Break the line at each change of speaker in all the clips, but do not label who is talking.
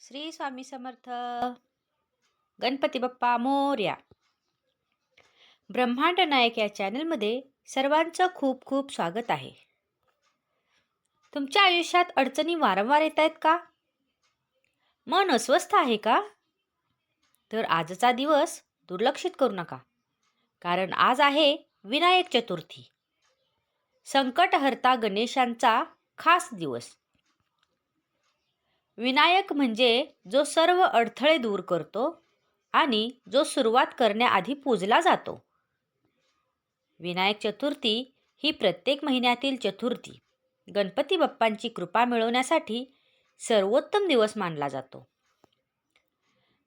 श्री स्वामी समर्थ. गणपती बाप्पा मोरया. ब्रह्मांड नायक या चॅनलमध्ये सर्वांचं खूप खूप स्वागत आहे. तुमच्या आयुष्यात अडचणी वारंवार येत आहेत का? मन अस्वस्थ आहे का? तर आजचा दिवस दुर्लक्षित करू नका, कारण आज आहे विनायक चतुर्थी, संकटहर्ता गणेशांचा खास दिवस. विनायक म्हणजे जो सर्व अडथळे दूर करतो आणि जो सुरुवात करण्याआधी पूजला जातो. विनायक चतुर्थी ही प्रत्येक महिन्यातील चतुर्थी गणपती बाप्पांची कृपा मिळवण्यासाठी सर्वोत्तम दिवस मानला जातो.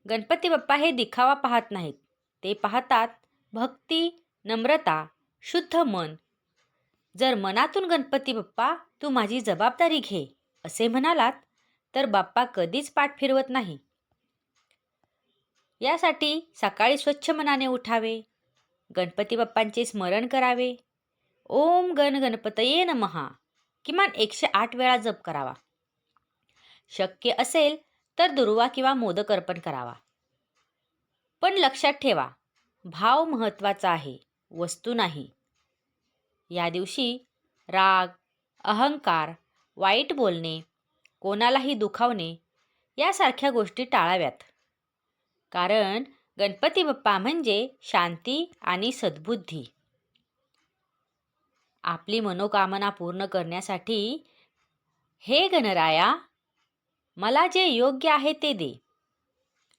गणपती बाप्पा हे दिखावा पाहत नाहीत, ते पाहतात भक्ती, नम्रता, शुद्ध मन. जर मनातून गणपती बाप्पा तू माझी जबाबदारी घे असे म्हणालात तर बाप्पा कधीच पाठ फिरवत नाही. यासाठी सकाळी स्वच्छ मनाने उठावे, गणपती बाप्पांचे स्मरण करावे, ओम गण गणपतये नमः किमान 108 वेळा जप करावा. शक्य असेल तर दुर्वा किंवा मोदक अर्पण करावा. पण लक्षात ठेवा, भाव महत्त्वाचा आहे, वस्तू नाही. या दिवशी राग, अहंकार, वाईट बोलणे, कोणालाही दुखावणे यासारख्या गोष्टी टाळाव्यात. कारण गणपती बाप्पा म्हणजे शांती आणि सद्बुद्धी. आपली मनोकामना पूर्ण करण्यासाठी हे गणराया, मला जे योग्य आहे ते दे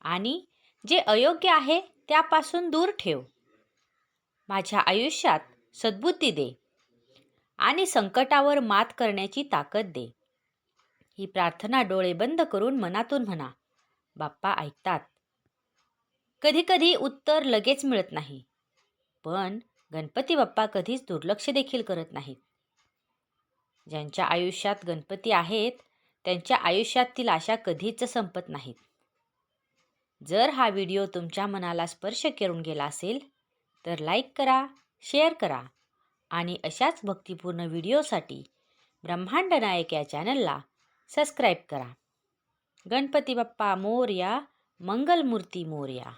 आणि जे अयोग्य आहे त्यापासून दूर ठेव. माझ्या आयुष्यात सद्बुद्धी दे आणि संकटावर मात करण्याची ताकद दे. ही प्रार्थना डोळे बंद करून मनातून म्हणा. बाप्पा ऐकतात. कधीकधी उत्तर लगेच मिळत नाही, पण गणपती बाप्पा कधीच दुर्लक्ष देखील करत नाहीत. ज्यांच्या आयुष्यात गणपती आहेत त्यांच्या आयुष्यातील आशा कधीच संपत नाहीत. जर हा व्हिडिओ तुमच्या मनाला स्पर्श करून गेला असेल तर लाईक करा, शेअर करा आणि अशाच भक्तिपूर्ण व्हिडिओसाठी ब्रह्मांड नायक या चॅनलला सबस्क्राईब करा. गणपती बाप्पा मोरया, मंगलमूर्ती मोरया.